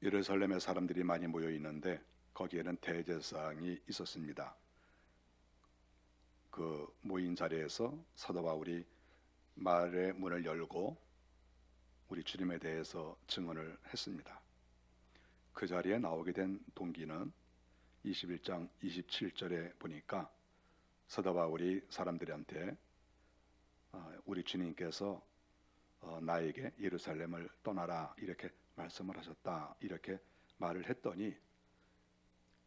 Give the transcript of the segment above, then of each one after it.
예루살렘에 사람들이 많이 모여 있는데 거기에는 대제사장이 있었습니다. 그 모인 자리에서 사도 바울이 마을의 문을 열고 우리 주님에 대해서 증언을 했습니다. 그 자리에 나오게 된 동기는 21장 27절에 보니까 사도 바울이 사람들한테 우리 주님께서 나에게 예루살렘을 떠나라 이렇게 말씀을 하셨다 이렇게 말을 했더니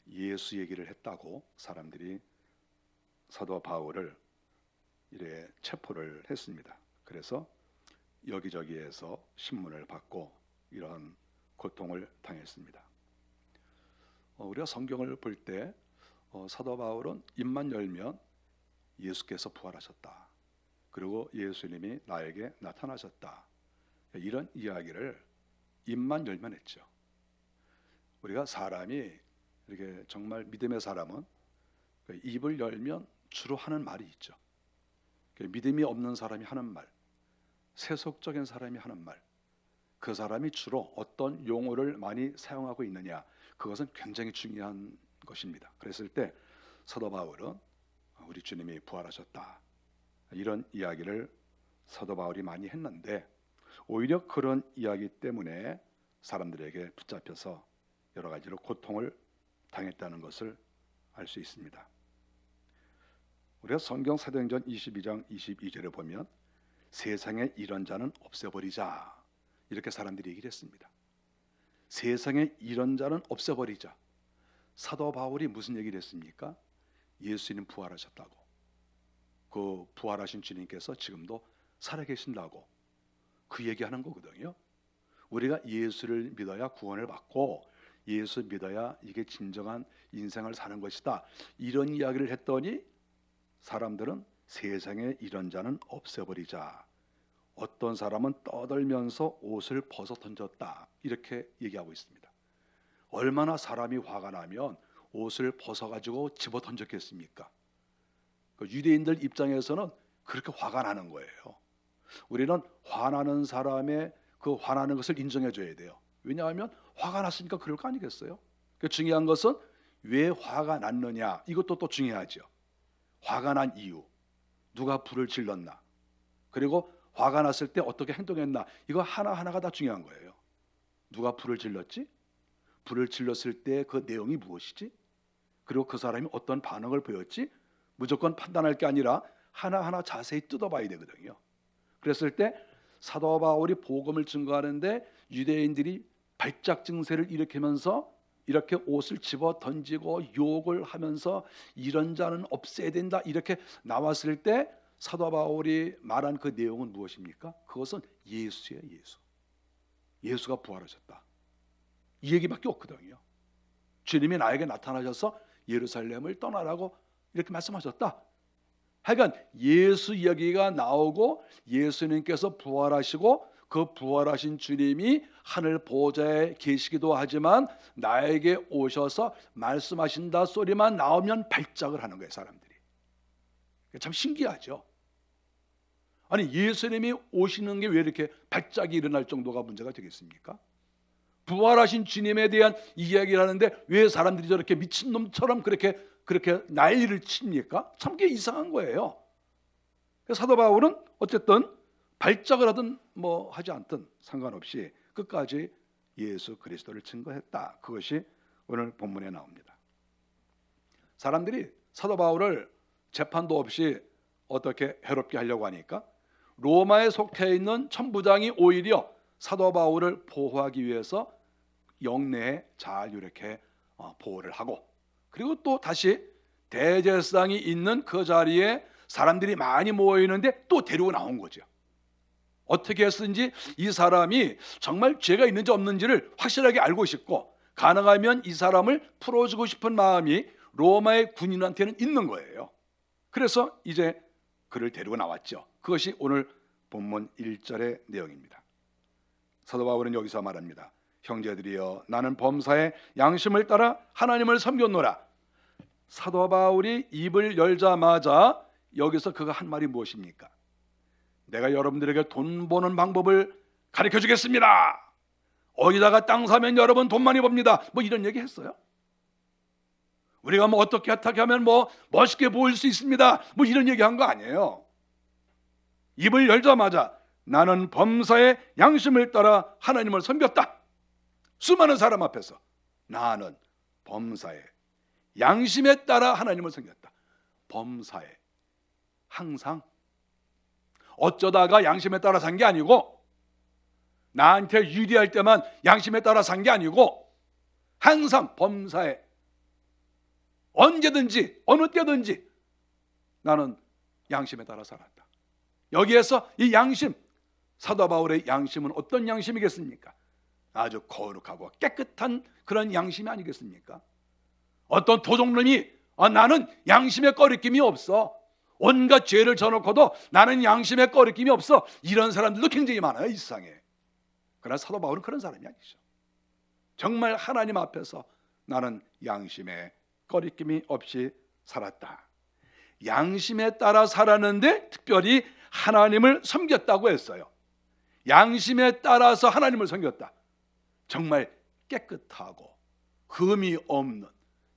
예수 얘기를 했다고 사람들이 사도 바울을 이래 체포를 했습니다. 그래서 여기저기에서 신문을 받고 이런 고통을 당했습니다. 우리가 성경을 볼 때 사도 바울은 입만 열면 예수께서 부활하셨다. 그리고 예수님이 나에게 나타나셨다. 이런 이야기를 입만 열면 했죠. 우리가 사람이 이렇게 정말 믿음의 사람은 입을 열면 주로 하는 말이 있죠. 믿음이 없는 사람이 하는 말, 세속적인 사람이 하는 말, 그 사람이 주로 어떤 용어를 많이 사용하고 있느냐, 그것은 굉장히 중요한 것입니다. 그랬을 때 사도 바울은 우리 주님이 부활하셨다 이런 이야기를 사도 바울이 많이 했는데 오히려 그런 이야기 때문에 사람들에게 붙잡혀서 여러 가지로 고통을 당했다는 것을 알 수 있습니다. 우리가 성경 사도행전 22장 22절에 보면 세상에 이런 자는 없애버리자 이렇게 사람들이 얘기를 했습니다. 세상에 이런 자는 없애버리자. 사도 바울이 무슨 얘기를 했습니까? 예수님 부활하셨다고. 그 부활하신 주님께서 지금도 살아계신다고 그 얘기하는 거거든요. 우리가 예수를 믿어야 구원을 받고 예수 믿어야 이게 진정한 인생을 사는 것이다 이런 이야기를 했더니 사람들은 세상에 이런 자는 없애버리자. 어떤 사람은 떠들면서 옷을 벗어 던졌다 이렇게 얘기하고 있습니다. 얼마나 사람이 화가 나면 옷을 벗어가지고 집어 던졌겠습니까? 그 유대인들 입장에서는 그렇게 화가 나는 거예요. 우리는 화나는 사람의 그 화나는 것을 인정해 줘야 돼요. 왜냐하면 화가 났으니까 그럴 거 아니겠어요? 중요한 것은 왜 화가 났느냐 이것도 또 중요하죠. 화가 난 이유, 누가 불을 질렀나, 그리고 화가 났을 때 어떻게 행동했나 이거 하나하나가 다 중요한 거예요. 누가 불을 질렀지? 불을 질렀을 때 그 내용이 무엇이지? 그리고 그 사람이 어떤 반응을 보였지? 무조건 판단할 게 아니라 하나하나 자세히 뜯어봐야 되거든요. 그랬을 때 사도 바울이 복음을 증거하는데 유대인들이 발작 증세를 일으키면서 이렇게 옷을 집어 던지고 욕을 하면서 이런 자는 없애야 된다 이렇게 나왔을 때 사도 바울이 말한 그 내용은 무엇입니까? 그것은 예수예요. 예수가 부활하셨다 이 얘기밖에 없거든요. 주님이 나에게 나타나셔서 예루살렘을 떠나라고 이렇게 말씀하셨다. 하여간 예수 이야기가 나오고 예수님께서 부활하시고 그 부활하신 주님이 하늘 보좌에 계시기도 하지만 나에게 오셔서 말씀하신다 소리만 나오면 발작을 하는 거예요. 사람들이. 참 신기하죠. 아니 예수님이 오시는 게 왜 이렇게 발작이 일어날 정도가 문제가 되겠습니까? 부활하신 주님에 대한 이야기를 하는데 왜 사람들이 저렇게 미친놈처럼 그렇게 난리를 칩니까? 참 게 이상한 거예요. 사도 바울은 어쨌든 발작을 하든 뭐 하지 않든 상관없이 끝까지 예수 그리스도를 증거했다. 그것이 오늘 본문에 나옵니다. 사람들이 사도 바울을 재판도 없이 어떻게 해롭게 하려고 하니까 로마에 속해 있는 천부장이 오히려 사도 바울을 보호하기 위해서 영내에 잘 이렇게 보호를 하고 그리고 또 다시 대제사장이 있는 그 자리에 사람들이 많이 모여 있는데 또 데리고 나온 거죠. 어떻게 했든지 이 사람이 정말 죄가 있는지 없는지를 확실하게 알고 싶고 가능하면 이 사람을 풀어주고 싶은 마음이 로마의 군인한테는 있는 거예요. 그래서 이제 그를 데리고 나왔죠. 그것이 오늘 본문 1절의 내용입니다. 사도 바울은 여기서 말합니다. 형제들이여 나는 범사에 양심을 따라 하나님을 섬겼노라. 사도 바울이 입을 열자마자 여기서 그가 한 말이 무엇입니까? 내가 여러분들에게 돈 버는 방법을 가르쳐 주겠습니다. 어디다가 땅 사면 여러분 돈 많이 법니다. 뭐 이런 얘기 했어요? 우리가 뭐 어떻게 하면 뭐 멋있게 보일 수 있습니다. 뭐 이런 얘기 한 거 아니에요. 입을 열자마자 나는 범사의 양심을 따라 하나님을 섬겼다. 수많은 사람 앞에서 나는 범사의 양심에 따라 하나님을 섬겼다. 범사에 항상 어쩌다가 양심에 따라 산 게 아니고, 나한테 유리할 때만 양심에 따라 산 게 아니고, 항상 범사에 언제든지 어느 때든지 나는 양심에 따라 살았다. 여기에서 이 양심, 사도 바울의 양심은 어떤 양심이겠습니까? 아주 거룩하고 깨끗한 그런 양심이 아니겠습니까? 어떤 도둑놈이 나는 양심에 꺼리낌이 없어, 온갖 죄를 져놓고도 나는 양심에 꺼리낌이 없어, 이런 사람들도 굉장히 많아요, 이 세상에. 그러나 사도 바울은 그런 사람이 아니죠. 정말 하나님 앞에서 나는 양심에 꺼리낌이 없이 살았다. 양심에 따라 살았는데 특별히 하나님을 섬겼다고 했어요. 양심에 따라서 하나님을 섬겼다. 정말 깨끗하고 흠이 없는,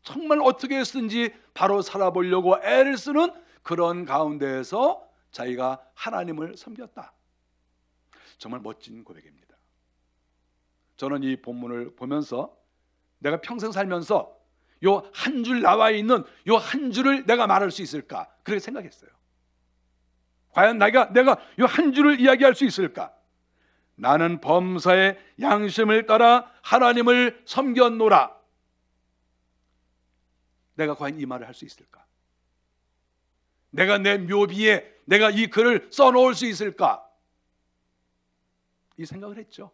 정말 어떻게 했든지 바로 살아보려고 애를 쓰는 그런 가운데에서 자기가 하나님을 섬겼다. 정말 멋진 고백입니다. 저는 이 본문을 보면서 내가 평생 살면서 요 한 줄 나와 있는 요 한 줄을 내가 말할 수 있을까, 그렇게 생각했어요. 과연 내가 요 한 줄을 이야기할 수 있을까? 나는 범사의 양심을 따라 하나님을 섬겼노라. 내가 과연 이 말을 할 수 있을까? 내가 내 묘비에 내가 이 글을 써놓을 수 있을까? 이 생각을 했죠.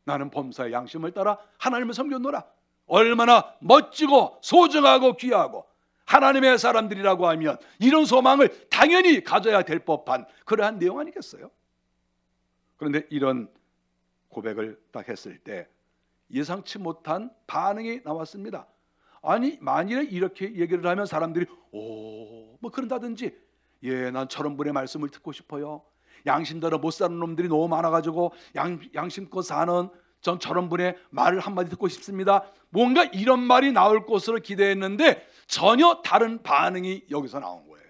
나는 범사의 양심을 따라 하나님을 섬겼노라. 얼마나 멋지고 소중하고 귀하고, 하나님의 사람들이라고 하면 이런 소망을 당연히 가져야 될 법한 그러한 내용 아니겠어요? 그런데 이런 고백을 딱 했을 때 예상치 못한 반응이 나왔습니다. 아니, 만일에 이렇게 얘기를 하면 사람들이 뭐 그런다든지, 난 저런 분의 말씀을 듣고 싶어요. 양심대로 못 사는 놈들이 너무 많아가지고 양심껏 사는 저런 분의 말을 한마디 듣고 싶습니다. 뭔가 이런 말이 나올 것으로 기대했는데 전혀 다른 반응이 여기서 나온 거예요.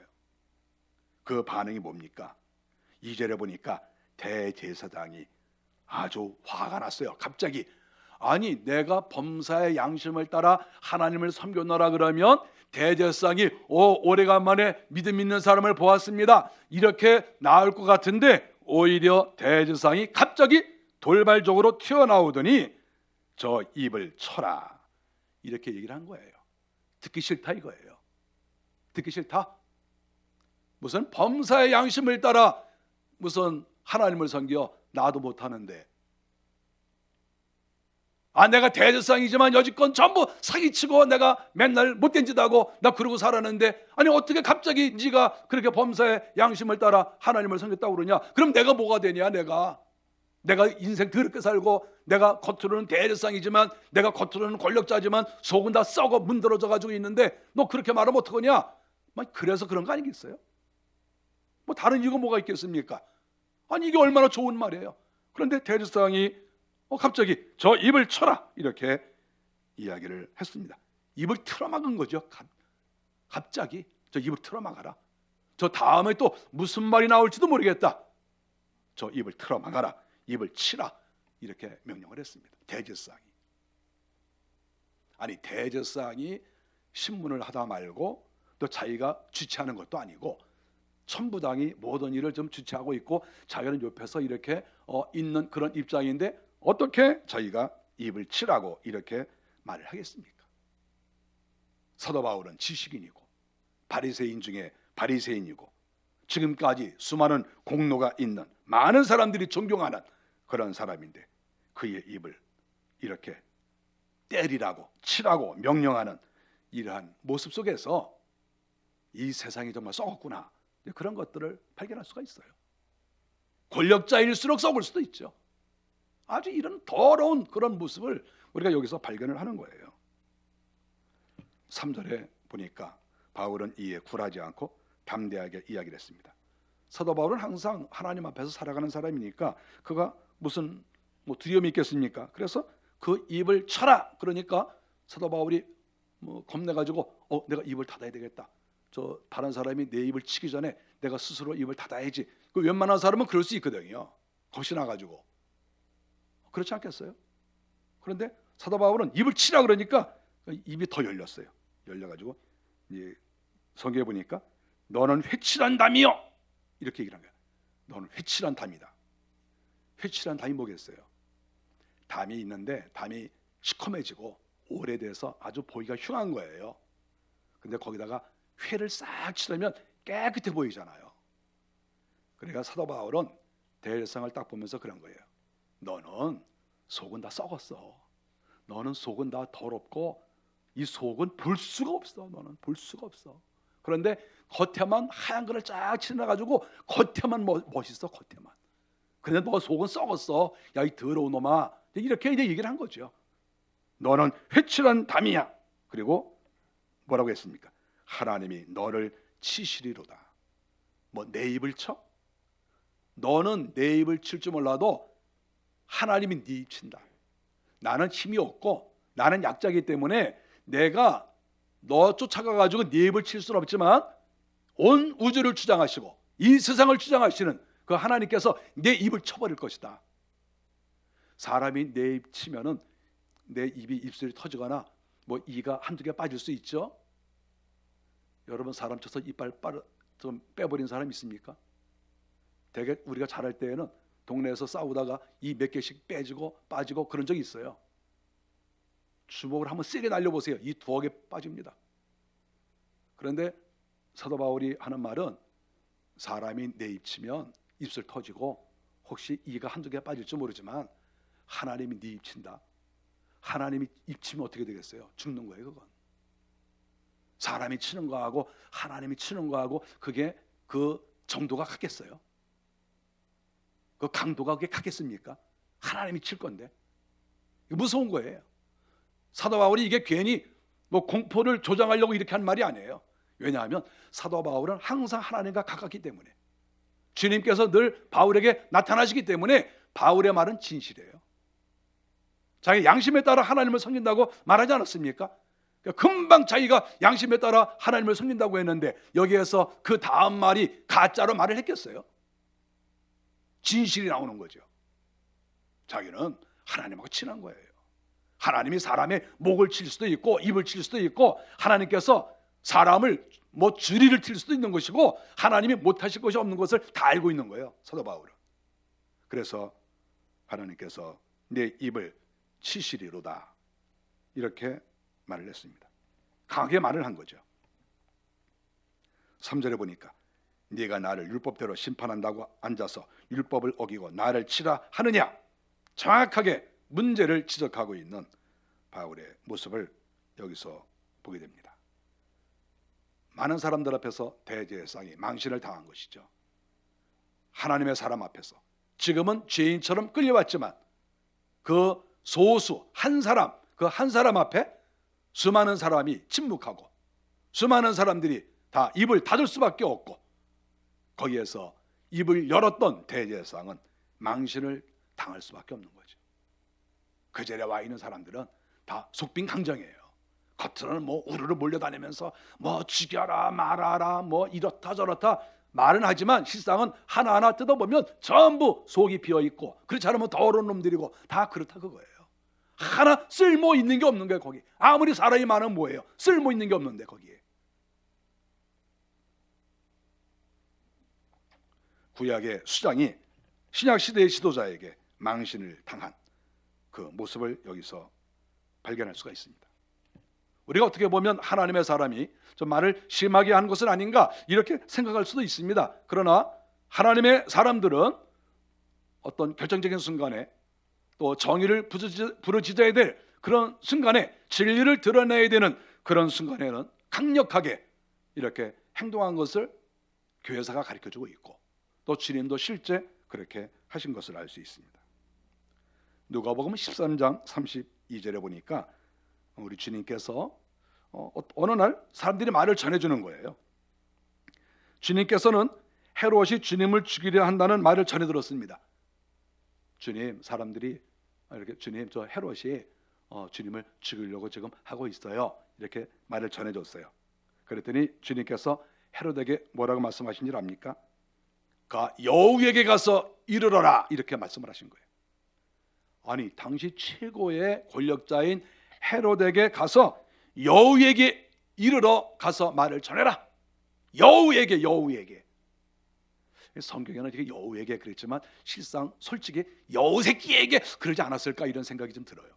그 반응이 뭡니까? 2절에 보니까 대제사장이 아주 화가 났어요. 갑자기, 아니 내가 범사의 양심을 따라 하나님을 섬겼노라 그러면 대제사장이 오래간만에 믿음 있는 사람을 보았습니다, 이렇게 나올 것 같은데, 오히려 대제사장이 갑자기 돌발적으로 튀어나오더니 저 입을 쳐라, 이렇게 얘기를 한 거예요. 듣기 싫다 이거예요. 듣기 싫다? 무슨 범사의 양심을 따라 무슨 하나님을 섬겨? 나도 못하는데. 내가 대제사장이지만 여지껏 전부 사기치고 내가 맨날 못된 짓 하고 나 그러고 살았는데, 아니 어떻게 갑자기 네가 그렇게 범사의 양심을 따라 하나님을 섬겼다고 그러냐? 그럼 내가 뭐가 되냐? 내가 인생 더럽게 살고, 내가 겉으로는 대제사장이지만, 내가 겉으로는 권력자지만 속은 다 썩어 문드러져 가지고 있는데 너 그렇게 말하면 어떡하냐? 그래서 그런 거 아니겠어요? 뭐 다른 이유가 뭐가 있겠습니까? 아니 이게 얼마나 좋은 말이에요. 그런데 대제사장이 갑자기 저 입을 쳐라, 이렇게 이야기를 했습니다. 입을 틀어막은 거죠. 갑자기 저 입을 틀어막아라. 저 다음에 또 무슨 말이 나올지도 모르겠다. 저 입을 틀어막아라, 입을 치라, 이렇게 명령을 했습니다. 대제사장이. 아니 대제사장이 신문을 하다 말고 또 자기가 주최하는 것도 아니고 천부당이 모든 일을 좀 주최하고 있고 자기는 옆에서 이렇게 있는 그런 입장인데 어떻게 자기가 입을 치라고 이렇게 말을 하겠습니까? 사도 바울은 지식인이고 바리새인 중에 바리새인이고 지금까지 수많은 공로가 있는 많은 사람들이 존경하는 그런 사람인데 그의 입을 이렇게 때리라고 치라고 명령하는 이러한 모습 속에서 이 세상이 정말 썩었구나, 그런 것들을 발견할 수가 있어요. 권력자일수록 썩을 수도 있죠. 아주 이런 더러운 그런 모습을 우리가 여기서 발견을 하는 거예요. 3절에 보니까 바울은 이에 굴하지 않고 담대하게 이야기를 했습니다. 사도 바울은 항상 하나님 앞에서 살아가는 사람이니까 그가 무슨 뭐 두려움이 있겠습니까? 그래서 그 입을 쳐라. 그러니까 사도 바울이 뭐 겁내가지고 내가 입을 닫아야 되겠다. 저 다른 사람이 내 입을 치기 전에 내가 스스로 입을 닫아야지. 그 웬만한 사람은 그럴 수 있거든요. 겁이 나가지고. 그렇지 않겠어요? 그런데 사도 바울은 입을 치라 그러니까 입이 더 열렸어요. 열려가지고 이제 성경에 보니까 너는 회칠한 담이요 이렇게 얘기를 한 거야. 너는 회칠한 담이다. 회칠한 담이 뭐겠어요? 담이 있는데 담이 시커매지고 오래돼서 아주 보기가 흉한 거예요. 근데 거기다가 회를 싹 칠하면 깨끗해 보이잖아요. 그러니까 사도 바울은 대열상을 딱 보면서 그런 거예요. 너는 속은 다 썩었어. 너는 속은 다 더럽고 이 속은 볼 수가 없어. 너는 볼 수가 없어. 그런데 겉에만 하얀 거를 쫙 칠해가지고 겉에만 멋있어. 겉에만. 근데 너 속은 썩었어. 야, 이 더러운 놈아. 이렇게 이제 얘기를 한 거죠. 너는 회칠한 담이야. 그리고 뭐라고 했습니까? 하나님이 너를 치시리로다. 뭐 내 입을 쳐? 너는 내 입을 칠 줄 몰라도 하나님이 네 입 친다. 나는 힘이 없고 나는 약자이기 때문에 내가 너 쫓아가가지고 네 입을 칠 수는 없지만 온 우주를 주장하시고 이 세상을 주장하시는 그 하나님께서 내 입을 쳐버릴 것이다. 사람이 내 입 치면은 내 입이 입술이 터지거나 뭐 이가 한두 개 빠질 수 있죠. 여러분 사람 쳐서 이빨 좀 빼버린 사람 있습니까? 되게 우리가 자랄 때에는 동네에서 싸우다가 이 몇 개씩 빼지고 빠지고 그런 적이 있어요. 주먹을 한번 세게 날려보세요. 이 두어 개 빠집니다. 그런데 사도 바울이 하는 말은 사람이 내 입 치면 입술 터지고 혹시 이가 한두 개 빠질지 모르지만 하나님이 네 입 친다. 하나님이 입 치면 어떻게 되겠어요? 죽는 거예요. 그건. 사람이 치는 거하고 하나님이 치는 거하고 그게 그 정도가 같겠어요? 그 강도가 그게 같겠습니까? 하나님이 칠 건데. 무서운 거예요. 사도 바울이 이게 괜히 뭐 공포를 조장하려고 이렇게 한 말이 아니에요. 왜냐하면 사도 바울은 항상 하나님과 가깝기 때문에 주님께서 늘 바울에게 나타나시기 때문에 바울의 말은 진실이에요. 자기 양심에 따라 하나님을 섬긴다고 말하지 않았습니까? 그러니까 금방 자기가 양심에 따라 하나님을 섬긴다고 했는데 여기에서 그 다음 말이 가짜로 말을 했겠어요? 진실이 나오는 거죠. 자기는 하나님하고 친한 거예요. 하나님이 사람의 목을 칠 수도 있고 입을 칠 수도 있고 하나님께서 사람을 뭐 주리를 칠 수도 있는 것이고 하나님이 못하실 것이 없는 것을 다 알고 있는 거예요. 사도 바울은. 그래서 하나님께서 내 입을 치시리로다 이렇게 말을 했습니다. 강하게 말을 한 거죠. 3절에 보니까 네가 나를 율법대로 심판한다고 앉아서 율법을 어기고 나를 치라 하느냐, 정확하게 문제를 지적하고 있는 바울의 모습을 여기서 보게 됩니다. 많은 사람들 앞에서 대제사장이 망신을 당한 것이죠. 하나님의 사람 앞에서 지금은 죄인처럼 끌려왔지만 그 소수 한 사람, 그 한 사람 앞에 수많은 사람이 침묵하고 수많은 사람들이 다 입을 닫을 수밖에 없고 거기에서 입을 열었던 대제사장은 망신을 당할 수밖에 없는 거죠. 그 자리에 와 있는 사람들은 다 속빈강정이에요. 겉으로는 뭐 우르르 몰려다니면서 뭐 죽여라 말아라 뭐 이렇다 저렇다 말은 하지만 실상은 하나하나 뜯어보면 전부 속이 비어있고 그렇지 않으면 더러운 놈들이고 다 그렇다 그거예요. 하나 쓸모 있는 게 없는 거예요. 거기 아무리 사람이 많으면 뭐예요? 쓸모 있는 게 없는데 거기에. 구약의 수장이 신약시대의 지도자에게 망신을 당한 그 모습을 여기서 발견할 수가 있습니다. 우리가 어떻게 보면 하나님의 사람이 좀 말을 심하게 한 것은 아닌가 이렇게 생각할 수도 있습니다. 그러나 하나님의 사람들은 어떤 결정적인 순간에 또 정의를 부르짖어야 될 그런 순간에 진리를 드러내야 되는 그런 순간에는 강력하게 이렇게 행동한 것을 교회사가 가르쳐주고 있고 또 주님도 실제 그렇게 하신 것을 알 수 있습니다. 누가복음 13장 32절에 보니까 우리 주님께서 어느 날 사람들이 말을 전해주는 거예요. 주님께서는 헤롯이 주님을 죽이려 한다는 말을 전해 들었습니다. 주님, 사람들이 이렇게 주님, 저 헤롯이 주님을 죽이려고 지금 하고 있어요. 이렇게 말을 전해줬어요. 그랬더니 주님께서 헤롯에게 뭐라고 말씀하신 줄 압니까? 가 여우에게 가서 이르러라, 이렇게 말씀을 하신 거예요. 아니, 당시 최고의 권력자인 헤롯에게 가서 여우에게 이르러 가서 말을 전해라. 여우에게. 성경에는 이렇게 여우에게 그랬지만 실상 솔직히 여우 새끼에게 그러지 않았을까, 이런 생각이 좀 들어요.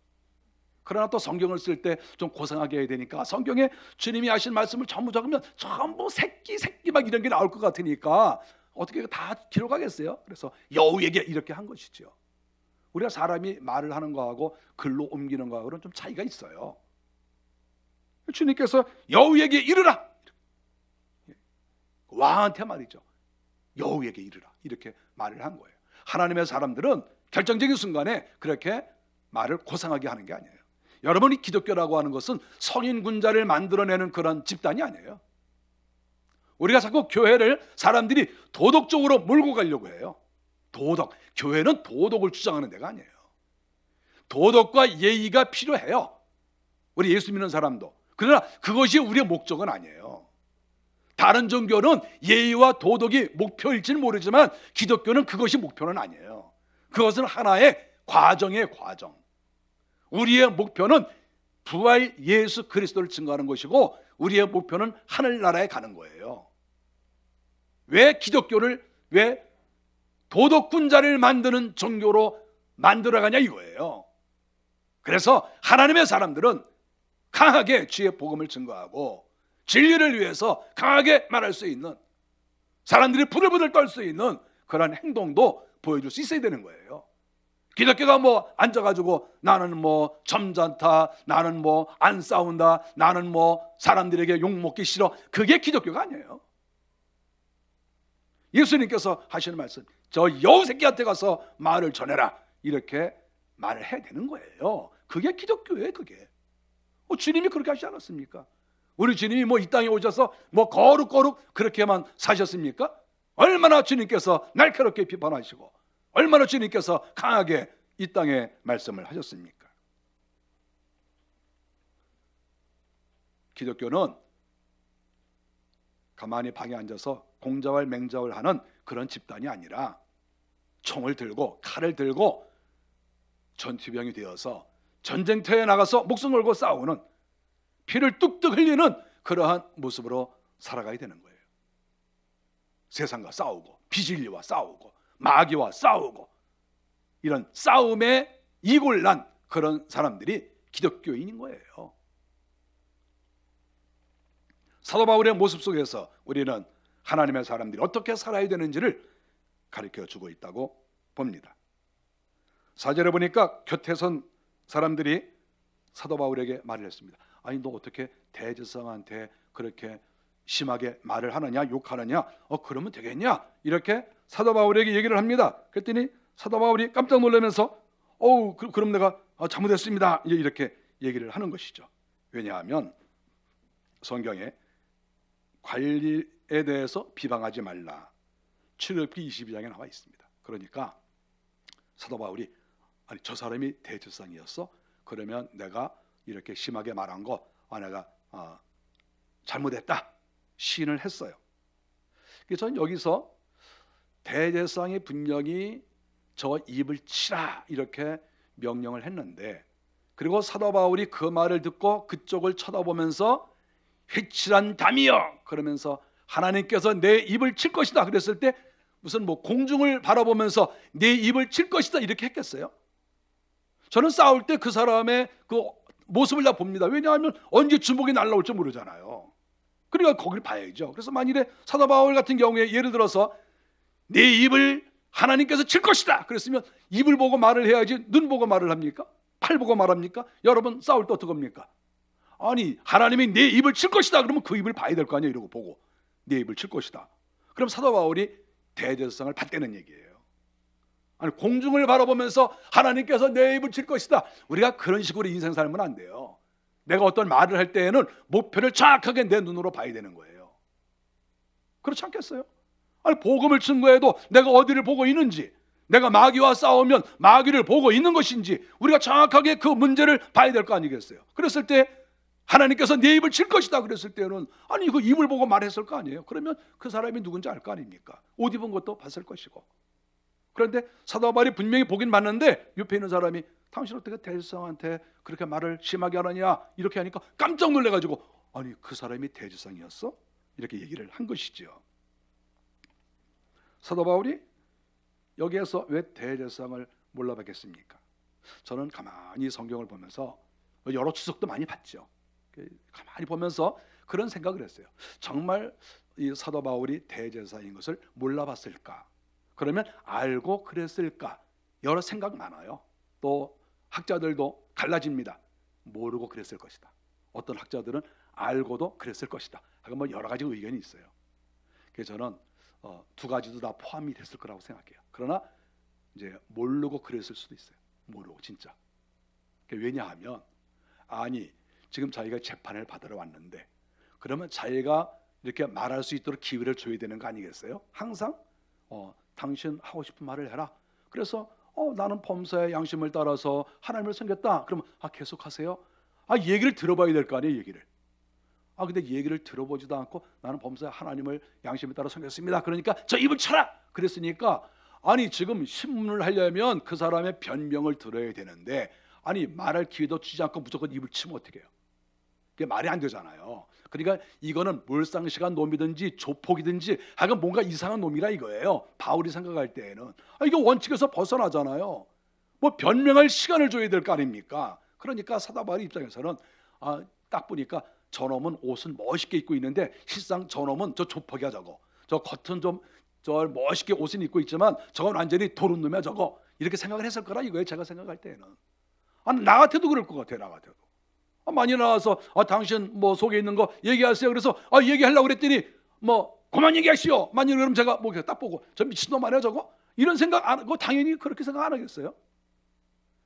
그러나 또 성경을 쓸 때 좀 고상하게 해야 되니까 성경에 주님이 하신 말씀을 전부 적으면 전부 새끼 막 이런 게 나올 것 같으니까 어떻게 다 기록하겠어요? 그래서 여우에게 이렇게 한 것이죠. 우리가 사람이 말을 하는 거하고 글로 옮기는 거하고는 좀 차이가 있어요. 주님께서 여우에게 이르라, 왕한테 말이죠. 여우에게 이르라, 이렇게 말을 한 거예요. 하나님의 사람들은 결정적인 순간에 그렇게 말을 고상하게 하는 게 아니에요. 여러분이 기독교라고 하는 것은 성인 군자를 만들어내는 그런 집단이 아니에요. 우리가 자꾸 교회를 사람들이 도덕적으로 몰고 가려고 해요. 도덕, 교회는 도덕을 주장하는 데가 아니에요. 도덕과 예의가 필요해요, 우리 예수 믿는 사람도. 그러나 그것이 우리의 목적은 아니에요. 다른 종교는 예의와 도덕이 목표일지는 모르지만 기독교는 그것이 목표는 아니에요. 그것은 하나의 과정이에요, 과정. 우리의 목표는 부활 예수 그리스도를 증거하는 것이고 우리의 목표는 하늘나라에 가는 거예요. 왜 기독교를, 왜 도덕군자를 만드는 종교로 만들어가냐 이거예요. 그래서 하나님의 사람들은 강하게 주의 복음을 증거하고 진리를 위해서 강하게 말할 수 있는, 사람들이 부들부들 떨 수 있는 그런 행동도 보여줄 수 있어야 되는 거예요. 기독교가 뭐 앉아가지고 나는 뭐 점잖다, 나는 뭐 안 싸운다, 나는 뭐 사람들에게 욕먹기 싫어, 그게 기독교가 아니에요. 예수님께서 하시는 말씀, 저 여우 새끼한테 가서 말을 전해라, 이렇게 말을 해야 되는 거예요. 그게 기독교예요. 그게 주님이 그렇게 하시지 않았습니까? 우리 주님이 뭐 이 땅에 오셔서 뭐 거룩 그렇게만 사셨습니까? 얼마나 주님께서 날카롭게 비판하시고 얼마나 주님께서 강하게 이 땅에 말씀을 하셨습니까? 기독교는 가만히 방에 앉아서 공자왈 맹자왈 하는 그런 집단이 아니라 총을 들고 칼을 들고 전투병이 되어서 전쟁터에 나가서 목숨 걸고 싸우는, 피를 뚝뚝 흘리는 그러한 모습으로 살아가야 되는 거예요. 세상과 싸우고 비진리와 싸우고 마귀와 싸우고 이런 싸움에 이골난 그런 사람들이 기독교인인 거예요. 사도 바울의 모습 속에서 우리는 하나님의 사람들이 어떻게 살아야 되는지를 가르쳐주고 있다고 봅니다. 4절에 보니까 곁에 선 사람들이 사도 바울에게 말을 했습니다. 아니, 너 어떻게 대제사장한테 그렇게 심하게 말을 하느냐, 욕하느냐, 그러면 되겠냐, 이렇게 사도 바울에게 얘기를 합니다. 그랬더니 사도 바울이 깜짝 놀라면서 그럼 내가 잘못했습니다, 이렇게 얘기를 하는 것이죠. 왜냐하면 성경에 관리에 대해서 비방하지 말라, 출애굽기 22장에 나와 있습니다. 그러니까 사도 바울이 아니, 저 사람이 대제사장이었어? 그러면 내가 이렇게 심하게 말한 거 내가 잘못했다, 시인을 했어요. 그래서 저는 여기서 대제사장이 분명히 저 입을 치라 이렇게 명령을 했는데, 그리고 사도 바울이 그 말을 듣고 그쪽을 쳐다보면서 회칠한 담이여 그러면서 하나님께서 내 입을 칠 것이다 그랬을 때 무슨 뭐 공중을 바라보면서 내 입을 칠 것이다 이렇게 했겠어요? 저는 싸울 때 그 사람의 그 모습을 다 봅니다. 왜냐하면 언제 주먹이 날라올지 모르잖아요. 그러니까 거기를 봐야죠. 그래서 만일에 사도 바울 같은 경우에 예를 들어서 내 입을 하나님께서 칠 것이다 그랬으면 입을 보고 말을 해야지 눈 보고 말을 합니까? 팔 보고 말합니까? 여러분 싸울 때 어떻게 합니까? 아니, 하나님이 내 입을 칠 것이다 그러면 그 입을 봐야 될 거 아니에요. 이러고 보고 내 입을 칠 것이다. 그럼 사도 바울이 대제사장을 받대는 얘기예요. 아니, 공중을 바라보면서 하나님께서 내 입을 칠 것이다. 우리가 그런 식으로 인생 살면 안 돼요. 내가 어떤 말을 할 때에는 목표를 정확하게 내 눈으로 봐야 되는 거예요. 그렇지 않겠어요? 아니, 복음을 증거해도 내가 어디를 보고 있는지, 내가 마귀와 싸우면 마귀를 보고 있는 것인지 우리가 정확하게 그 문제를 봐야 될 거 아니겠어요? 그랬을 때 하나님께서 내 입을 칠 것이다 그랬을 때는 아니 그 입을 보고 말했을 거 아니에요. 그러면 그 사람이 누군지 알 거 아닙니까? 옷 입은 것도 봤을 것이고. 그런데 사도 바울이 분명히 보긴 봤는데 옆에 있는 사람이 당신 어떻게 대제사장한테 그렇게 말을 심하게 하느냐 이렇게 하니까 깜짝 놀래가지고 아니 그 사람이 대제사장이었어? 이렇게 얘기를 한 것이죠. 사도 바울이 여기에서 왜 대제사장을 몰라봤겠습니까? 저는 가만히 성경을 보면서 여러 추석도 많이 봤죠. 가만히 보면서 그런 생각을 했어요. 정말 이 사도 바울이 대제사장인 것을 몰라봤을까? 그러면 알고 그랬을까? 여러 생각 많아요. 또 학자들도 갈라집니다. 모르고 그랬을 것이다. 어떤 학자들은 알고도 그랬을 것이다. 하여간 뭐 여러 가지 의견이 있어요. 그래서 저는 두 가지도 다 포함이 됐을 거라고 생각해요. 그러나 이제 모르고 그랬을 수도 있어요. 모르고 진짜. 왜냐하면 아니 지금 자기가 재판을 받으러 왔는데 그러면 자기가 이렇게 말할 수 있도록 기회를 줘야 되는 거 아니겠어요? 항상 당신 하고 싶은 말을 해라. 그래서 나는 범사의 양심을 따라서 하나님을 섬겼다. 그러면 계속하세요. 얘기를 들어봐야 될 거 아니에요. 얘기를. 근데 얘기를 들어보지도 않고 나는 범사의 하나님을 양심을 따라 섬겼습니다. 그러니까 저 입을 쳐라. 그랬으니까 아니 지금 신문을 하려면 그 사람의 변명을 들어야 되는데 아니 말할 기회도 주지 않고 무조건 입을 치면 어떻게 해요? 그게 말이 안 되잖아요. 그러니까 이거는 몰상식한 놈이든지 조폭이든지 하여간 뭔가 이상한 놈이라 이거예요. 바울이 생각할 때에는 이게 원칙에서 벗어나잖아요. 뭐 변명할 시간을 줘야 될 거 아닙니까? 그러니까 사도 바울 입장에서는 딱 보니까 저놈은 옷은 멋있게 입고 있는데 실상 저놈은 저 조폭이야 저거. 저 겉은 좀 저 멋있게 옷은 입고 있지만 저건 완전히 도른 놈이야 저거. 이렇게 생각을 했을 거라 이거예요. 제가 생각할 때는. 나 같아도 그럴 것 같아요. 나 같아도. 많이 나와서 당신 뭐 속에 있는 거 얘기하세요. 그래서 얘기하려고 그랬더니 뭐 그만 얘기하시오. 만약 그럼 제가 뭐 딱 보고 저 미친놈 아니야 저거? 이런 생각 안 하고 당연히 그렇게 생각 안 하겠어요.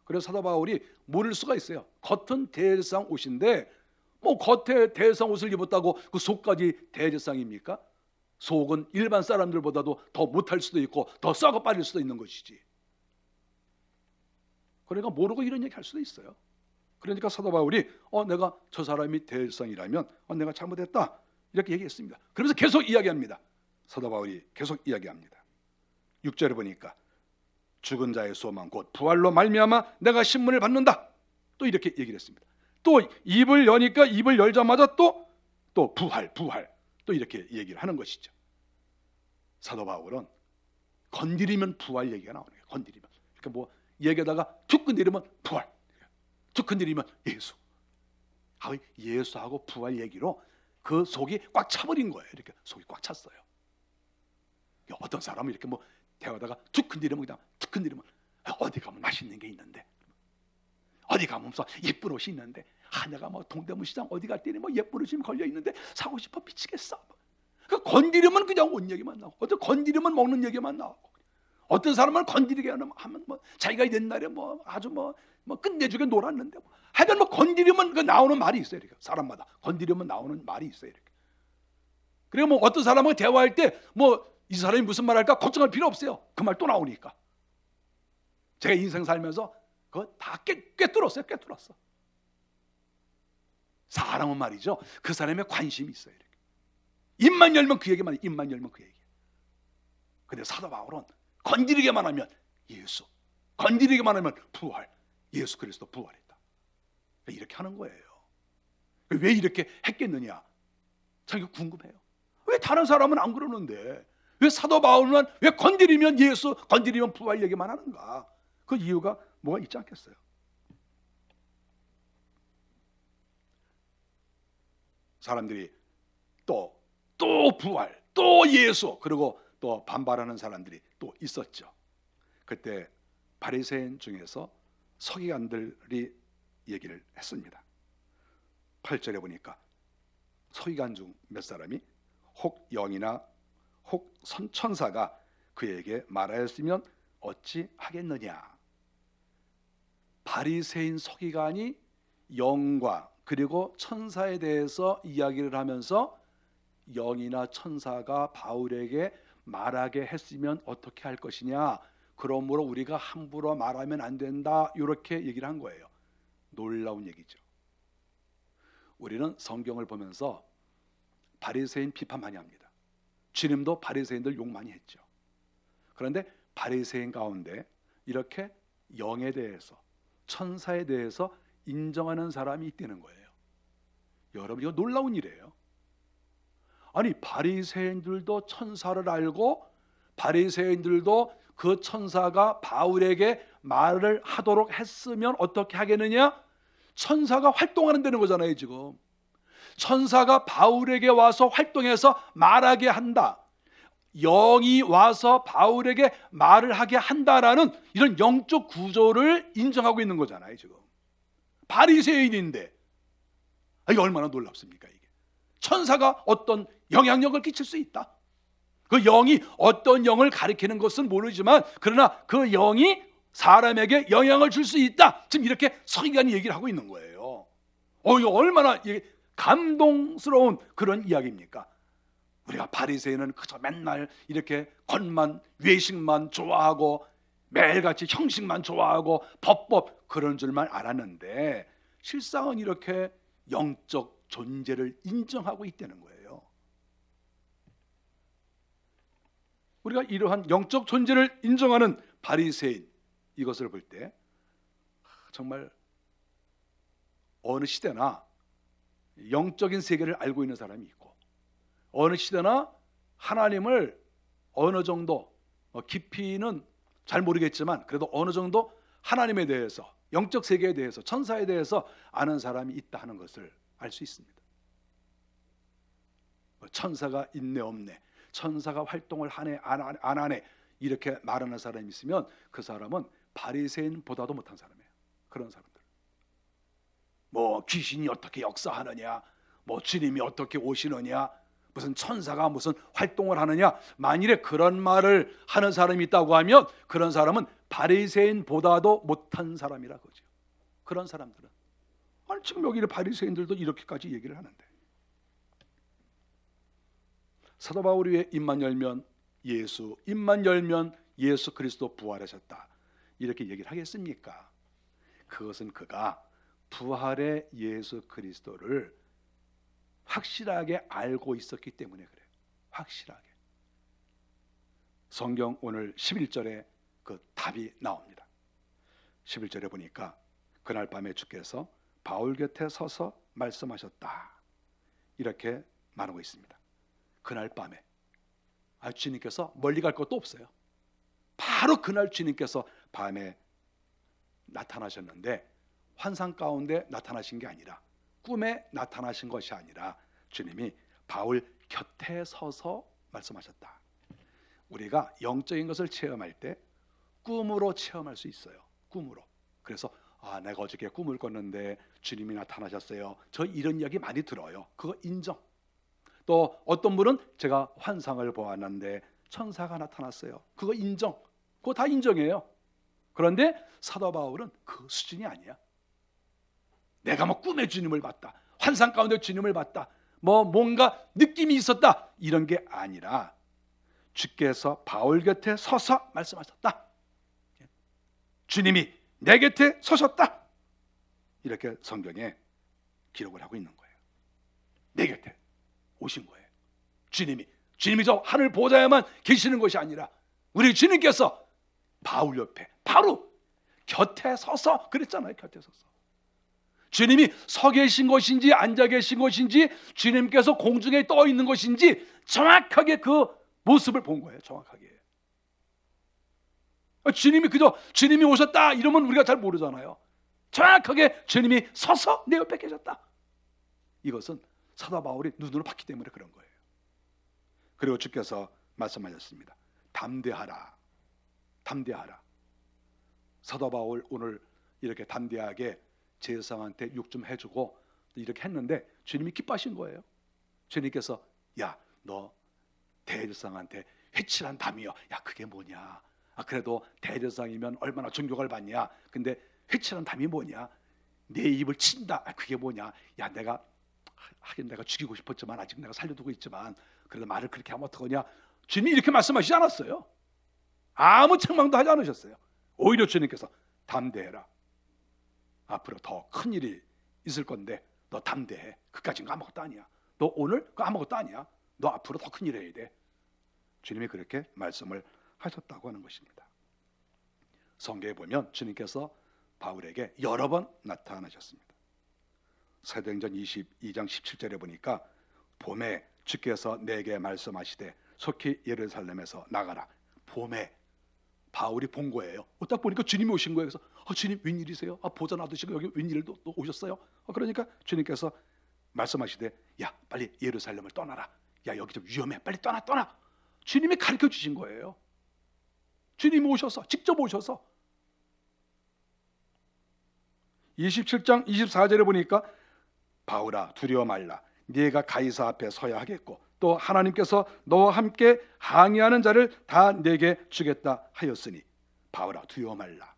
그래서 사도 바울이 모를 수가 있어요. 겉은 대제사장 옷인데 뭐 겉에 대제사장 옷을 입었다고 그 속까지 대제사장입니까? 속은 일반 사람들보다도 더 못할 수도 있고 더 썩어 빠질 수도 있는 것이지. 그러니까 모르고 이런 얘기 할 수도 있어요. 그러니까 사도 바울이 내가 저 사람이 대제사장이라면 내가 잘못했다 이렇게 얘기했습니다. 그러면서 계속 이야기합니다. 사도 바울이 계속 이야기합니다. 6절에 보니까 죽은 자의 소망 곧 부활로 말미암아 내가 신문을 받는다. 또 이렇게 얘기를 했습니다. 또 입을 여니까 입을 열자마자 또 부활 또 이렇게 얘기를 하는 것이죠. 사도 바울은 건드리면 부활 얘기가 나오는 거예요. 건드리면. 그러니까 뭐 얘기하다가 툭 건드리면 부활, 툭 건드리면 예수. 예수하고 부활 얘기로 그 속이 꽉 차버린 거예요. 이렇게 속이 꽉 찼어요. 어떤 사람은 이렇게 뭐 대화다가 툭 건드리면 그냥 툭 건드리면 어디 가면 맛있는 게 있는데, 어디 가면 예쁜 옷이 있는데, 내가 뭐 동대문 시장 어디 갈 때는 뭐 예쁜 옷이 걸려 있는데 사고 싶어 미치겠어. 그 건드리면 그냥 옷 얘기만 나오고, 어떤 건드리면 먹는 얘기만 나오고, 어떤 사람은 건드리게 하면 뭐 자기가 옛날에 뭐 아주 뭐 끝내주게 놀았는데 하여간 뭐 건드리면 그 나오는 말이 있어요. 이렇게 사람마다 건드리면 나오는 말이 있어요. 이렇게. 그리고 뭐 어떤 사람하고 대화할 때 뭐 이 사람이 무슨 말 할까 걱정할 필요 없어요. 그 말 또 나오니까. 제가 인생 살면서 그거 다 꿰뚫었어요. 꿰뚫었어. 사람은 말이죠. 그 사람의 관심이 있어요. 이렇게. 입만 열면 그 얘기만 해. 입만 열면 그 얘기. 근데 사도 바울은 건드리기만 하면 예수, 건드리기만 하면 부활, 예수 그리스도 부활했다. 이렇게 하는 거예요. 왜 이렇게 했겠느냐? 자기가 궁금해요. 왜 다른 사람은 안 그러는데 왜 사도 바울은 왜 건드리면 예수, 건드리면 부활 얘기만 하는가? 그 이유가 뭐가 있지 않겠어요? 사람들이 또 부활, 또 예수, 그리고 또 반발하는 사람들이 또 있었죠. 그때 바리새인 중에서 서기관들이 얘기를 했습니다. 8절에 보니까 서기관 중 몇 사람이 혹 영이나 혹 선천사가 그에게 말하였으면 어찌 하겠느냐. 바리새인 서기관이 영과 그리고 천사에 대해서 이야기를 하면서 영이나 천사가 바울에게 말하게 했으면 어떻게 할 것이냐, 그러므로 우리가 함부로 말하면 안 된다, 이렇게 얘기를 한 거예요. 놀라운 얘기죠. 우리는 성경을 보면서 바리새인 비판 많이 합니다. 주님도 바리새인들 욕 많이 했죠. 그런데 바리새인 가운데 이렇게 영에 대해서, 천사에 대해서 인정하는 사람이 있다는 거예요. 여러분, 이거 놀라운 일이에요. 아니, 바리새인들도 천사를 알고 바리새인들도 그 천사가 바울에게 말을 하도록 했으면 어떻게 하겠느냐? 천사가 활동하는 데는 거잖아요. 지금 천사가 바울에게 와서 활동해서 말하게 한다, 영이 와서 바울에게 말을 하게 한다라는 이런 영적 구조를 인정하고 있는 거잖아요. 지금 바리새인인데 이게 얼마나 놀랍습니까? 이게 천사가 어떤 영향력을 끼칠 수 있다. 그 영이 어떤 영을 가리키는 것은 모르지만 그러나 그 영이 사람에게 영향을 줄 수 있다. 지금 이렇게 서기관이 얘기를 하고 있는 거예요. 이거 얼마나 감동스러운 그런 이야기입니까? 우리가 바리새인은 그저 맨날 이렇게 겉만, 외식만 좋아하고 매일같이 형식만 좋아하고 법법 그런 줄만 알았는데 실상은 이렇게 영적 존재를 인정하고 있다는 거예요. 우리가 이러한 영적 존재를 인정하는 바리새인, 이것을 볼 때 정말 어느 시대나 영적인 세계를 알고 있는 사람이 있고 어느 시대나 하나님을 어느 정도 깊이는 잘 모르겠지만 그래도 어느 정도 하나님에 대해서, 영적 세계에 대해서, 천사에 대해서 아는 사람이 있다 하는 것을 알 수 있습니다. 천사가 있네 없네, 천사가 활동을 하네 안 하네 이렇게 말하는 사람이 있으면 그 사람은 바리새인보다도 못한 사람이에요. 그런 사람들. 뭐 귀신이 어떻게 역사하느냐, 뭐 주님이 어떻게 오시느냐, 무슨 천사가 무슨 활동을 하느냐, 만일에 그런 말을 하는 사람이 있다고 하면 그런 사람은 바리새인보다도 못한 사람이라 그러죠. 그런 사람들은 아니 지금 여기 바리새인들도 이렇게까지 얘기를 하는데 사도 바울이 왜 입만 열면 예수, 입만 열면 예수 그리스도 부활하셨다 이렇게 얘기를 하겠습니까? 그것은 그가 부활의 예수 그리스도를 확실하게 알고 있었기 때문에 그래요. 확실하게. 성경 오늘 11절에 그 답이 나옵니다. 11절에 보니까 그날 밤에 주께서 바울 곁에 서서 말씀하셨다 이렇게 말하고 있습니다. 그날 밤에 주님께서 멀리 갈 것도 없어요. 바로 그날 주님께서 밤에 나타나셨는데 환상 가운데 나타나신 게 아니라, 꿈에 나타나신 것이 아니라 주님이 바울 곁에 서서 말씀하셨다. 우리가 영적인 것을 체험할 때 꿈으로 체험할 수 있어요. 꿈으로. 그래서 내가 어저께 꿈을 꿨는데 주님이 나타나셨어요. 저 이런 이야기 많이 들어요. 그거 인정. 또 어떤 분은 제가 환상을 보았는데 천사가 나타났어요. 그거 인정. 그거 다 인정해요. 그런데 사도 바울은 그 수준이 아니야. 내가 뭐 꿈에 주님을 봤다, 환상 가운데 주님을 봤다, 뭐 뭔가 느낌이 있었다 이런 게 아니라 주께서 바울 곁에 서서 말씀하셨다. 주님이 내 곁에 서셨다. 이렇게 성경에 기록을 하고 있는 거예요. 내 곁에 오신 거예요. 주님이 저 하늘 보좌에만 계시는 것이 아니라 우리 주님께서 바울 옆에 바로 곁에 서서 그랬잖아요. 곁에 서서. 주님이 서 계신 것인지 앉아 계신 것인지 주님께서 공중에 떠 있는 것인지 정확하게 그 모습을 본 거예요. 정확하게. 주님이 그저 주님이 오셨다 이러면 우리가 잘 모르잖아요. 정확하게 주님이 서서 내 옆에 계셨다. 이것은 사도 바울이 눈으로 봤기 때문에 그런 거예요. 그리고 주께서 말씀하셨습니다. 담대하라. 담대하라. 사도 바울 오늘 이렇게 담대하게 제사장한테 육 좀 해주고 이렇게 했는데 주님이 기뻐하신 거예요. 주님께서 야, 너 대제사장한테 회칠한 담이요. 야, 그게 뭐냐? 그래도 대제사장이면 얼마나 존경을 받냐? 근데 회칠한 담이 뭐냐? 내 입을 친다. 그게 뭐냐? 야, 내가 죽이고 싶었지만 아직 내가 살려두고 있지만 그래도 말을 그렇게 하면 어떡하냐? 주님이 이렇게 말씀하시지 않았어요. 아무 책망도 하지 않으셨어요. 오히려 주님께서 담대해라. 앞으로 더 큰 일이 있을 건데 너 담대해. 그까진 거 아무것도 아니야. 너 오늘 그거 아무것도 아니야. 너 앞으로 더 큰 일 해야 돼. 주님이 그렇게 말씀을 하셨다고 하는 것입니다. 성경에 보면 주님께서 바울에게 여러 번 나타나셨습니다. 사도행전 22장 17절에 보니까 봄에 주께서 내게 말씀하시되 속히 예루살렘에서 나가라. 봄에 바울이 본 거예요. 딱 보니까 주님이 오신 거예요. 그래서 주님 웬일이세요? 보좌 놔두시고 여기 웬일도 또 오셨어요? 그러니까 주님께서 말씀하시되 야 빨리 예루살렘을 떠나라. 야 여기 좀 위험해. 빨리 떠나. 주님이 가르쳐 주신 거예요. 주님이 오셔서 직접 오셔서 27장 24절에 보니까 바울아 두려워 말라. 네가 가이사 앞에 서야 하겠고 또 하나님께서 너와 함께 항의하는 자를 다 내게 주겠다 하였으니 바울아 두려워 말라.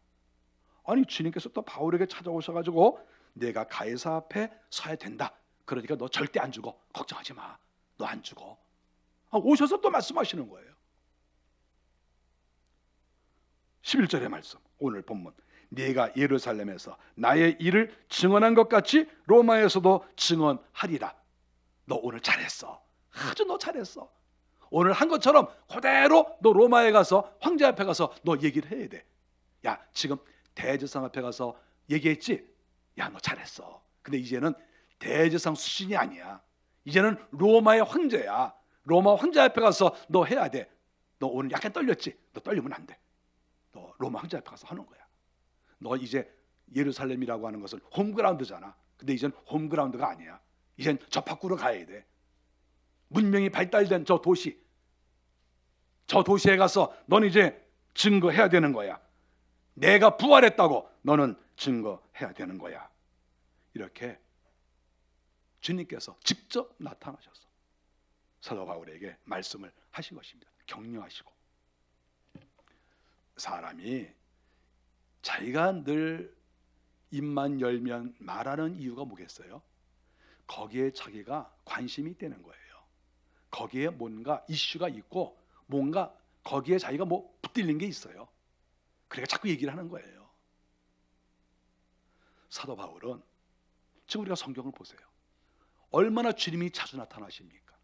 아니 주님께서 또 바울에게 찾아오셔가지고 내가 가이사 앞에 서야 된다. 그러니까 너 절대 안 죽어. 걱정하지 마. 너 안 죽어. 오셔서 또 말씀하시는 거예요. 11절의 말씀 오늘 본문 네가 예루살렘에서 나의 일을 증언한 것 같이 로마에서도 증언하리라. 너 오늘 잘했어. 아주 너 잘했어. 오늘 한 것처럼 그대로 너 로마에 가서 황제 앞에 가서 너 얘기를 해야 돼. 야 지금 대제사장 앞에 가서 얘기했지? 야 너 잘했어. 근데 이제는 대제사장 수준이 아니야. 이제는 로마의 황제야. 로마 황제 앞에 가서 너 해야 돼. 너 오늘 약간 떨렸지? 너 떨리면 안 돼. 너 로마 황제 앞에 가서 하는 거야. 너 이제 예루살렘이라고 하는 것은 홈그라운드잖아. 근데 이젠 홈그라운드가 아니야. 이젠 저 밖으로 가야 돼. 문명이 발달된 저 도시, 저 도시에 가서 너는 이제 증거해야 되는 거야. 내가 부활했다고 너는 증거해야 되는 거야. 이렇게 주님께서 직접 나타나셔서 사도 바울에게 말씀을 하신 것입니다. 격려하시고. 사람이 자기가 늘 입만 열면 말하는 이유가 뭐겠어요? 거기에 자기가 관심이 있다는 거예요. 거기에 뭔가 이슈가 있고 뭔가 거기에 자기가 뭐 붙들린 게 있어요. 그러니까 자꾸 얘기를 하는 거예요. 사도 바울은 지금 우리가 성경을 보세요. 얼마나 주님이 자주 나타나십니까?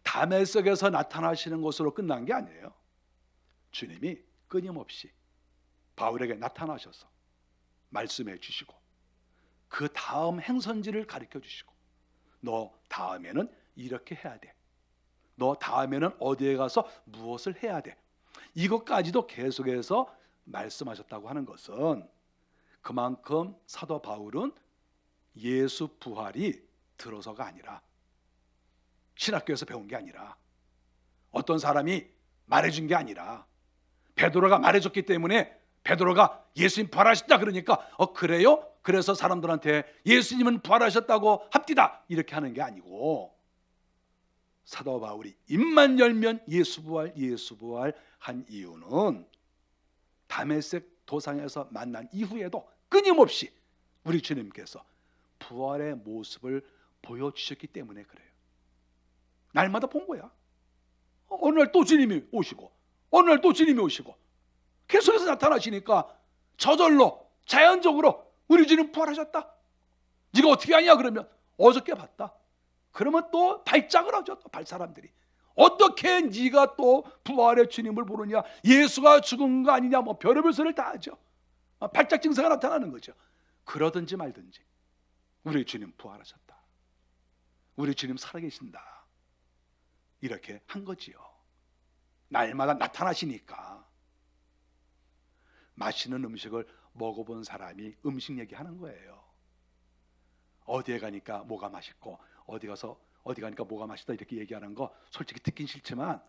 다메섹에서 나타나시는 것으로 끝난 게 아니에요. 주님이 끊임없이 바울에게 나타나셔서 말씀해 주시고 그 다음 행선지를 가르쳐 주시고 너 다음에는 이렇게 해야 돼. 너 다음에는 어디에 가서 무엇을 해야 돼. 이것까지도 계속해서 말씀하셨다고 하는 것은 그만큼 사도 바울은 예수 부활이 들어서가 아니라 신학교에서 배운 게 아니라 어떤 사람이 말해준 게 아니라 베드로가 말해줬기 때문에 베드로가 예수님 부활하셨다 그러니까 그래요? 그래서 사람들한테 예수님은 부활하셨다고 합디다 이렇게 하는 게 아니고 사도 바울이 입만 열면 예수 부활 한 이유는 다메섹 도상에서 만난 이후에도 끊임없이 우리 주님께서 부활의 모습을 보여주셨기 때문에 그래요. 날마다 본 거야. 어느 날 또 주님이 오시고 어느 날 또 주님이 오시고 계속해서 나타나시니까 저절로 자연적으로 우리 주님 부활하셨다. 네가 어떻게 아냐 그러면 어저께 봤다. 그러면 또 발작을 하죠. 또 발사람들이 어떻게 네가 또 부활의 주님을 보느냐, 예수가 죽은 거 아니냐, 뭐 별의별 소리를 다 하죠. 발작 증세가 나타나는 거죠. 그러든지 말든지 우리 주님 부활하셨다. 우리 주님 살아계신다. 이렇게 한 거지요. 날마다 나타나시니까. 맛있는 음식을 먹어본 사람이 음식 얘기하는 거예요. 어디에 가니까 뭐가 맛있고 어디 가니까 뭐가 맛있다 이렇게 얘기하는 거 솔직히 듣긴 싫지만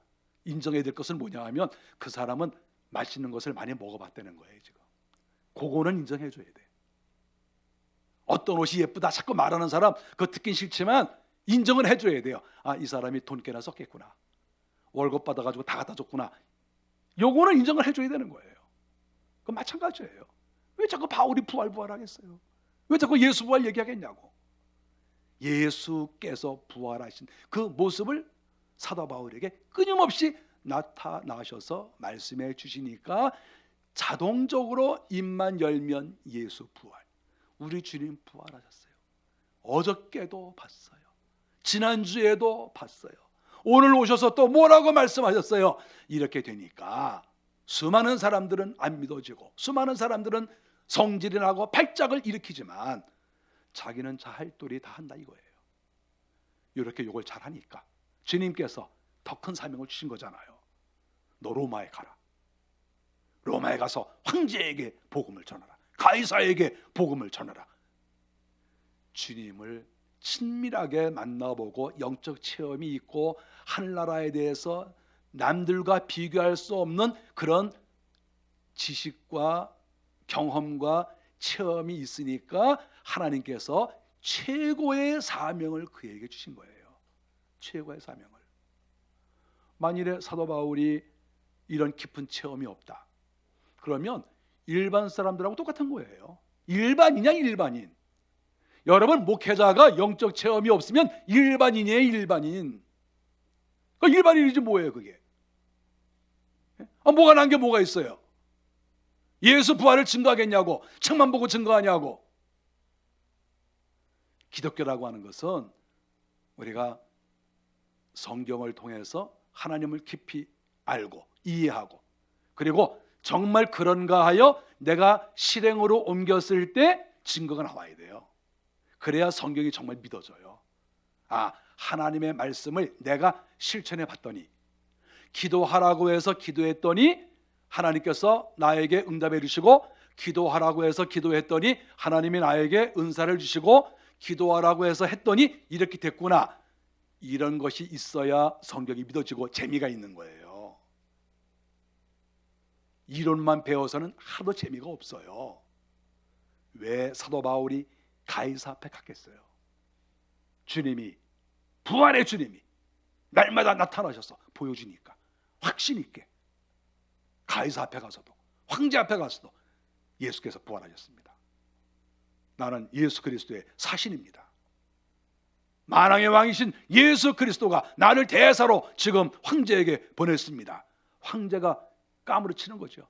인정해야 될 것은 뭐냐 하면 그 사람은 맛있는 것을 많이 먹어봤다는 거예요. 지금 그거는 인정해 줘야 돼. 어떤 옷이 예쁘다 자꾸 말하는 사람 그거 듣긴 싫지만 인정은 해줘야 돼요. 이 사람이 돈 꽤나 썼겠구나. 월급 받아가지고 다 갖다 줬구나. 요거는 인정을 해줘야 되는 거예요. 그건 마찬가지예요. 왜 자꾸 바울이 부활하겠어요? 왜 자꾸 예수 부활 얘기하겠냐고. 예수께서 부활하신 그 모습을 사도 바울에게 끊임없이 나타나셔서 말씀해 주시니까 자동적으로 입만 열면 예수 부활. 우리 주님 부활하셨어요. 어저께도 봤어요. 지난주에도 봤어요. 오늘 오셔서 또 뭐라고 말씀하셨어요? 이렇게 되니까 수많은 사람들은 안 믿어지고 수많은 사람들은 성질이 나고 발작을 일으키지만 자기는 잘 도리 다 한다 이거예요. 이렇게 욕을 잘하니까 주님께서 더 큰 사명을 주신 거잖아요. 너 로마에 가라. 로마에 가서 황제에게 복음을 전하라. 가이사에게 복음을 전하라. 주님을 친밀하게 만나보고 영적 체험이 있고 하늘나라에 대해서 남들과 비교할 수 없는 그런 지식과 경험과 체험이 있으니까 하나님께서 최고의 사명을 그에게 주신 거예요. 최고의 사명을. 만일에 사도 바울이 이런 깊은 체험이 없다. 그러면 일반 사람들하고 똑같은 거예요. 일반이냐 일반인. 여러분 목회자가 영적 체험이 없으면 일반인이에요. 일반인. 그 일반인이지 뭐예요 그게. 뭐가 난 게 뭐가 있어요. 예수 부활을 증거하겠냐고. 책만 보고 증거하냐고. 기독교라고 하는 것은 우리가 성경을 통해서 하나님을 깊이 알고 이해하고 그리고 정말 그런가 하여 내가 실행으로 옮겼을 때 증거가 나와야 돼요. 그래야 성경이 정말 믿어져요. 하나님의 말씀을 내가 실천해 봤더니 기도하라고 해서 기도했더니 하나님께서 나에게 응답해 주시고 기도하라고 해서 기도했더니 하나님이 나에게 은사를 주시고 기도하라고 해서 했더니 이렇게 됐구나. 이런 것이 있어야 성경이 믿어지고 재미가 있는 거예요. 이론만 배워서는 하나도 재미가 없어요. 왜 사도 바울이 가이사 앞에 갔겠어요? 주님이 부활의 주님이 날마다 나타나셔서 보여주니까 확신 있게 가이사 앞에 가서도 황제 앞에 가서도 예수께서 부활하셨습니다. 나는 예수 그리스도의 사신입니다. 만왕의 왕이신 예수 그리스도가 나를 대사로 지금 황제에게 보냈습니다. 황제가 까무러치는 거죠.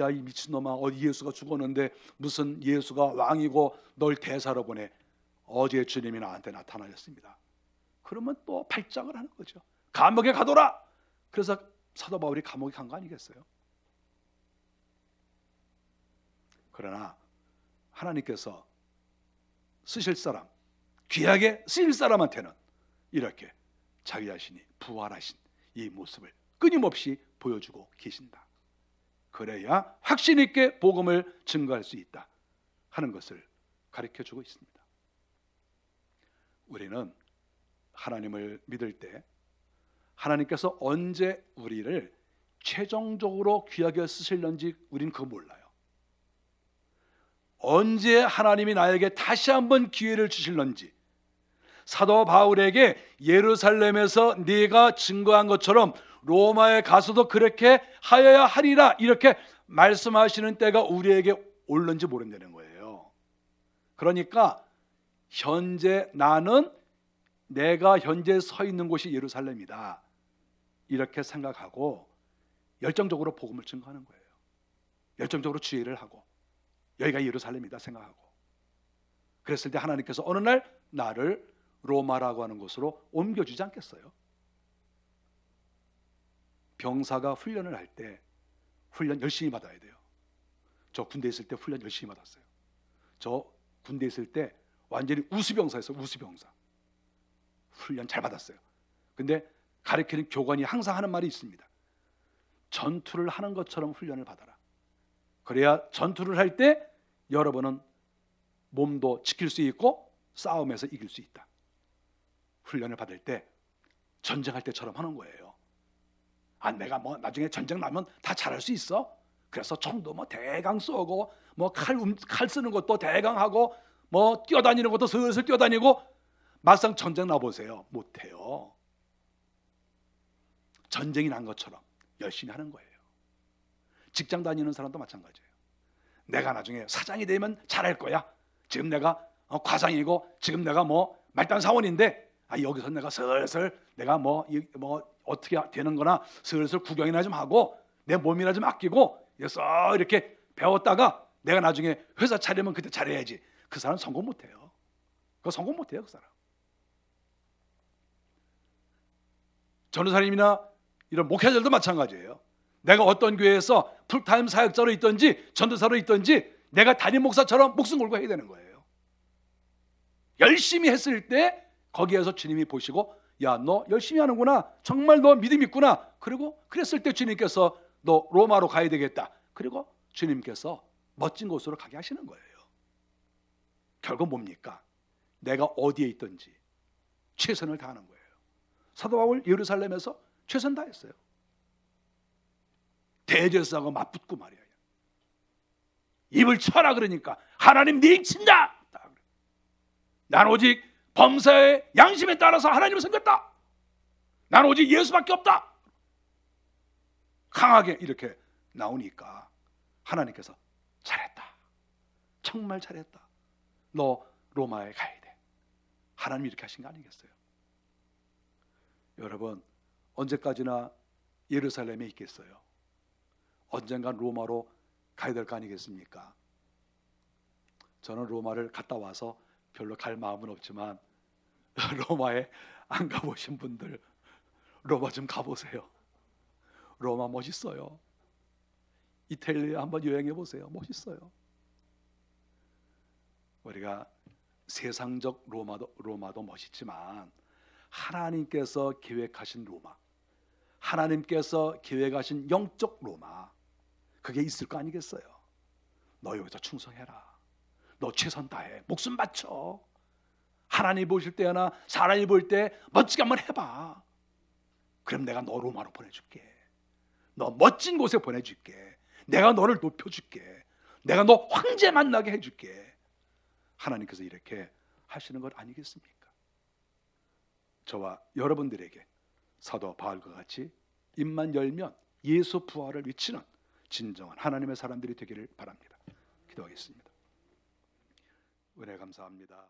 야, 이 미친놈아, 어디 예수가 죽었는데 무슨 예수가 왕이고 널 대사로 보내. 어제 주님이 나한테 나타나셨습니다. 그러면 또 발작을 하는 거죠. 감옥에 가둬라. 그래서 사도 바울이 감옥에 간 거 아니겠어요? 그러나 하나님께서 쓰실 사람, 귀하게 쓰일 사람한테는 이렇게 자기 자신이 부활하신 이 모습을 끊임없이 보여주고 계신다. 그래야 확신 있게 복음을 증거할 수 있다 하는 것을 가르쳐주고 있습니다. 우리는 하나님을 믿을 때 하나님께서 언제 우리를 최종적으로 귀하게 쓰실는지 우리는 그거 몰라요. 언제 하나님이 나에게 다시 한번 기회를 주실는지, 사도 바울에게 예루살렘에서 네가 증거한 것처럼 로마에 가서도 그렇게 하여야 하리라 이렇게 말씀하시는 때가 우리에게 올는지 모른다는 거예요. 그러니까 현재 나는 내가 현재 서 있는 곳이 예루살렘이다 이렇게 생각하고 열정적으로 복음을 증거하는 거예요. 열정적으로 주의를 하고 여기가 예루살렘이다 생각하고, 그랬을 때 하나님께서 어느 날 나를 로마라고 하는 곳으로 옮겨주지 않겠어요? 병사가 훈련을 할 때 훈련 열심히 받아야 돼요. 저 군대에 있을 때 훈련 열심히 받았어요. 저 군대에 있을 때 완전히 우수병사였어요. 우수병사. 훈련 잘 받았어요. 근데 가르치는 교관이 항상 하는 말이 있습니다. 전투를 하는 것처럼 훈련을 받아라. 그래야 전투를 할 때 여러분은 몸도 지킬 수 있고 싸움에서 이길 수 있다. 훈련을 받을 때 전쟁할 때처럼 하는 거예요. 내가 뭐 나중에 전쟁 나면 다 잘할 수 있어. 그래서 총도 뭐 대강 쏘고 뭐 칼 쓰는 것도 대강 하고 뭐 뛰어다니는 것도 슬슬 뛰어다니고, 막상 전쟁 나보세요. 못해요. 전쟁이 난 것처럼 열심히 하는 거예요. 직장 다니는 사람도 마찬가지예요. 내가 나중에 사장이 되면 잘할 거야. 지금 내가 과장이고 지금 내가 뭐 말단 사원인데 여기서 내가 슬슬 내가 뭐 어떻게 되는 거나 슬슬 구경이나 좀 하고 내 몸이나 좀 아끼고 이렇게 배웠다가 내가 나중에 회사 차리면 그때 잘해야지. 그 사람 성공 못해요. 그 성공 못해요, 그 사람. 전도사님이나 이런 목회자들도 마찬가지예요. 내가 어떤 교회에서 풀타임 사역자로 있든지 전도사로 있든지 내가 담임 목사처럼 목숨 걸고 해야 되는 거예요. 열심히 했을 때 거기에서 주님이 보시고 야, 너 열심히 하는구나. 정말 너 믿음 있구나. 그리고 그랬을 때 주님께서 너 로마로 가야 되겠다. 그리고 주님께서 멋진 곳으로 가게 하시는 거예요. 결국 뭡니까? 내가 어디에 있든지 최선을 다하는 거예요. 사도 바울 예루살렘에서 최선 다했어요. 대제사장하고 맞붙고 말이야. 입을 쳐라 그러니까 하나님 네 입친다. 난 오직 범사의 양심에 따라서 하나님을 섬겼다. 난 오직 예수밖에 없다. 강하게 이렇게 나오니까 하나님께서 잘했다. 정말 잘했다. 너 로마에 가야 돼. 하나님이 이렇게 하신 거 아니겠어요? 여러분, 언제까지나 예루살렘에 있겠어요? 언젠간 로마로 가야 될 거 아니겠습니까? 저는 로마를 갔다 와서 별로 갈 마음은 없지만 로마에 안 가보신 분들 로마 좀 가보세요. 로마 멋있어요. 이탈리아 한번 여행해 보세요. 멋있어요. 우리가 세상적 로마도 멋있지만 하나님께서 계획하신 로마, 하나님께서 계획하신 영적 로마, 그게 있을 거 아니겠어요? 너 여기서 충성해라. 너 최선 다해. 목숨 바쳐. 하나님 보실 때나 사람이 볼 때 멋지게 한번 해봐. 그럼 내가 너 로마로 보내줄게. 너 멋진 곳에 보내줄게. 내가 너를 높여줄게. 내가 너 황제 만나게 해줄게. 하나님께서 이렇게 하시는 것 아니겠습니까? 저와 여러분들에게 사도 바울과 같이 입만 열면 예수 부활을 외치는 진정한 하나님의 사람들이 되기를 바랍니다. 기도하겠습니다. 은혜 감사합니다.